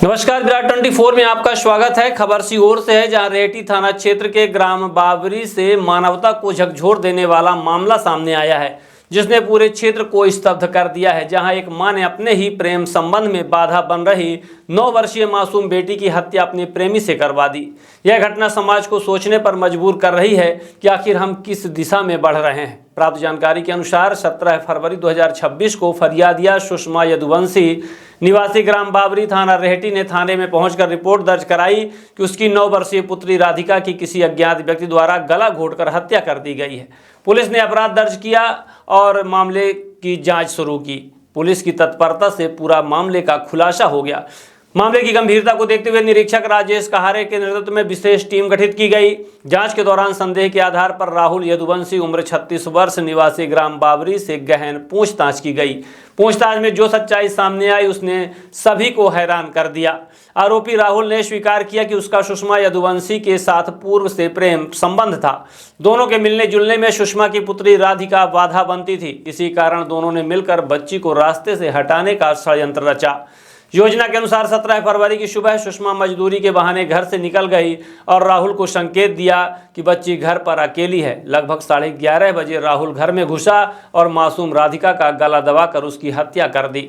नमस्कार, विराट 24 में आपका स्वागत है। खबर सीहोर से है, जहां रेहटी थाना क्षेत्र के ग्राम बाबरी से मानवता को झकझोर देने वाला मामला सामने आया है, जिसने पूरे क्षेत्र को स्तब्ध कर दिया है। जहां एक मां ने अपने ही प्रेम संबंध में बाधा बन रही 9 वर्षीय मासूम बेटी की हत्या अपने प्रेमी से करवा दी। यह घटना समाज को सोचने पर मजबूर कर रही है कि आखिर हम किस दिशा में बढ़ रहे हैं। प्राप्त जानकारी के अनुसार 17 फरवरी 2026 को फरियादिया सुषमा यदुवंशी निवासी ग्राम बाबरी थाना रेहटी ने थाने में पहुंचकर रिपोर्ट दर्ज कराई कि उसकी 9 वर्षीय पुत्री राधिका की किसी अज्ञात व्यक्ति द्वारा गला घोंटकर हत्या कर दी गई है। पुलिस ने अपराध दर्ज किया और मामले की जांच शुरू की। पुलिस की तत्परता से पूरा मामले का खुलासा हो गया। मामले की गंभीरता को देखते हुए निरीक्षक राजेश कहारे के नेतृत्व में विशेष टीम गठित की गई। जांच के दौरान संदेह के आधार पर राहुल यदुवंशी उम्र 36 वर्ष निवासी ग्राम बाबरी से गहन पूछताछ की गई। पूछताछ में जो सच्चाई सामने आई उसने सभी को हैरान कर दिया। आरोपी राहुल ने स्वीकार किया कि उसका सुषमा यदुवंशी के साथ पूर्व से प्रेम संबंध था। दोनों के मिलने जुलने में सुषमा की पुत्री राधिका बाधा बनती थी। इसी कारण दोनों ने मिलकर बच्ची को रास्ते से हटाने का षड्यंत्र रचा। योजना के अनुसार 17 फरवरी की सुबह सुषमा मजदूरी के बहाने घर से निकल गई और राहुल को संकेत दिया कि बच्ची घर पर अकेली है। लगभग 11:30 बजे राहुल घर में घुसा और मासूम राधिका का गला दबाकर उसकी हत्या कर दी।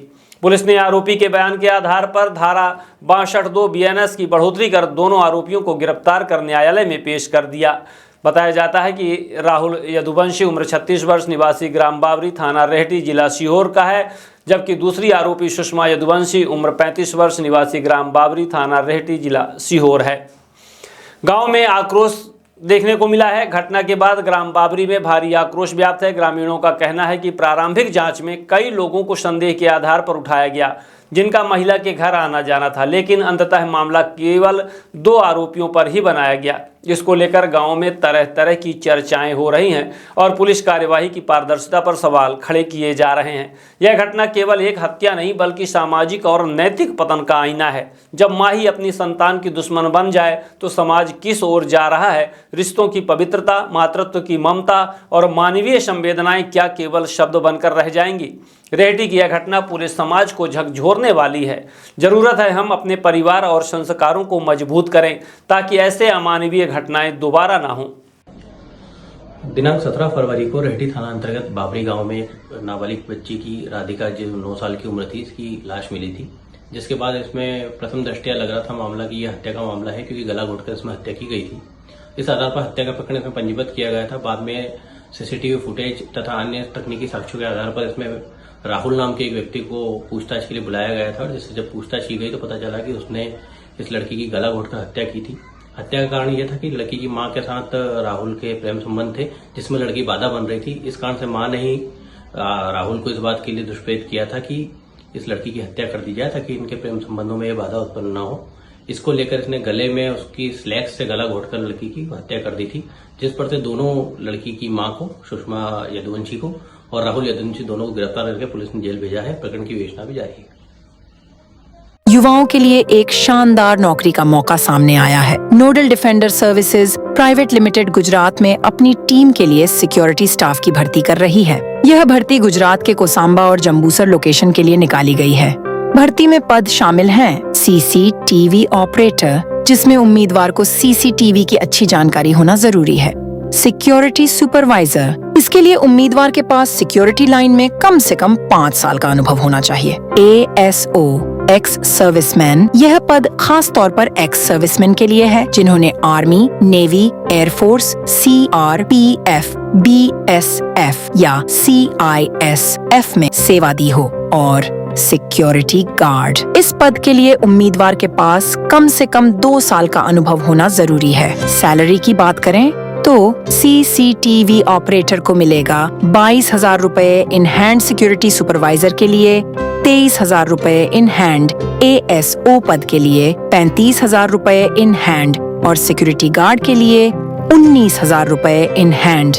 पुलिस ने आरोपी के बयान के आधार पर धारा 62(2) BNS की बढ़ोतरी कर दोनों आरोपियों को गिरफ्तार कर न्यायालय में पेश कर दिया। बताया जाता है कि राहुल यदुवंशी उम्र 36 वर्ष निवासी ग्राम बाबरी थाना रेहटी जिला सीहोर का है, जबकि दूसरी आरोपी सुषमा यदुवंशी उम्र 35 वर्ष निवासी ग्राम बाबरी थाना रेहटी जिला सीहोर है। गांव में आक्रोश देखने को मिला है। घटना के बाद ग्राम बाबरी में भारी आक्रोश व्याप्त है। ग्रामीणों का कहना है कि प्रारंभिक जांच में कई लोगों को संदेह के आधार पर उठाया गया, जिनका महिला के घर आना जाना था, लेकिन अंततः मामला केवल 2 आरोपियों पर ही बनाया गया। इसको लेकर गांव में तरह तरह की चर्चाएं हो रही हैं और पुलिस कार्यवाही की पारदर्शिता पर सवाल खड़े किए जा रहे हैं। यह घटना केवल एक हत्या नहीं बल्कि सामाजिक और नैतिक पतन का आईना है। जब माँ ही अपनी संतान की दुश्मन बन जाए तो समाज किस ओर जा रहा है। रिश्तों की पवित्रता, मातृत्व की ममता और मानवीय संवेदनाएं क्या केवल शब्द बनकर रह जाएंगी। रेहटी की यह घटना पूरे समाज को झकझोरने वाली है। जरूरत है हम अपने परिवार और संस्कारों को मजबूत करें ताकि ऐसे अमानवीय घटनाएं दोबारा ना हों। दिनांक 17 फरवरी को रेहटी थाना अंतर्गत बाबरी गांव में नाबालिग बच्ची की राधिका जो 9 साल की उम्र थी, इसकी लाश मिली थी। जिसके बाद इसमें प्रथम दृष्टया लग रहा था मामला कि यह हत्या का मामला है, क्योंकि गला घोंटकर इसमें हत्या की गई थी। इस आधार पर हत्या का प्रकरण इसमें पंजीबद्ध किया गया था। बाद में सीसीटीवी फुटेज तथा अन्य तकनीकी साक्ष्यों के आधार पर इसमें राहुल नाम के एक व्यक्ति को पूछताछ के लिए बुलाया गया था, और जिससे जब पूछताछ की गई तो पता चला कि उसने इस लड़की की गला घोंटकर हत्या की थी। हत्या का कारण यह था कि लड़की की मां के साथ राहुल के प्रेम संबंध थे, जिसमें लड़की बाधा बन रही थी। इस कारण से मां ने ही राहुल को इस बात के लिए दुष्प्रेरित किया था कि इस लड़की की हत्या कर दी जाए ताकि इनके प्रेम संबंधों में यह बाधा उत्पन्न न हो। इसको लेकर इसने गले में उसकी स्लैक्स से गला घोंटकर लड़की की हत्या कर दी थी, जिस पर से दोनों लड़की की मां को, सुषमा यदुवंशी को और राहुल यदुवंशी दोनों को गिरफ्तार करके पुलिस ने जेल भेजा है। प्रकरण की विवेचना भी जारी है। युवाओं के लिए एक शानदार नौकरी का मौका सामने आया है। Nodal defender services private limited Gujarat में अपनी टीम के लिए सिक्योरिटी स्टाफ की भर्ती कर रही है। यह भर्ती गुजरात के कोसांबा और जम्बूसर लोकेशन के लिए निकाली गई है। भर्ती में पद शामिल हैं सीसीटीवी ऑपरेटर, जिसमें उम्मीदवार को सीसीटीवी की अच्छी जानकारी होना जरूरी है। सिक्योरिटी सुपरवाइजर, इसके लिए उम्मीदवार के पास सिक्योरिटी लाइन में कम से कम 5 साल का अनुभव होना चाहिए। ASO एक्स सर्विसमैन, यह पद खास तौर पर एक्स सर्विसमैन के लिए है जिन्होंने army, navy, air force, CRPF, BSF या CISF में सेवा दी हो। और सिक्योरिटी गार्ड, इस पद के लिए उम्मीदवार के पास कम से कम 2 साल का अनुभव होना जरूरी है। सैलरी की बात करें तो CCTV ऑपरेटर को मिलेगा 22,000 रुपए इन हैंड, सिक्योरिटी सुपरवाइजर के लिए 23,000 रुपए इन हैंड, ASO पद के लिए 35,000 रुपए इन हैंड और सिक्योरिटी गार्ड के लिए 19,000 रुपए इन हैंड।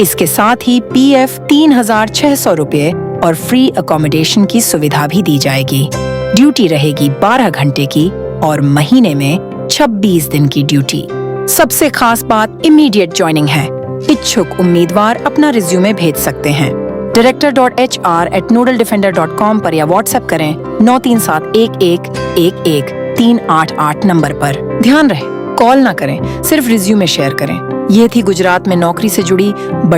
इसके साथ ही PF 3,600 रुपए और फ्री अकोमोडेशन की सुविधा भी दी जाएगी। ड्यूटी रहेगी 12 घंटे की और महीने में 26 दिन की ड्यूटी। सबसे खास बात इमीडिएट ज्वाइनिंग है। इच्छुक उम्मीदवार अपना रिज्यूमे भेज सकते हैं। director.hr@nodeldefender.com पर या व्हाट्सएप करें 93711111 388 नंबर पर। ध्यान रहे, कॉल ना करें, सिर्फ रिज्यूमे शेयर करें। ये थी गुजरात में नौकरी से जुड़ी बड़ी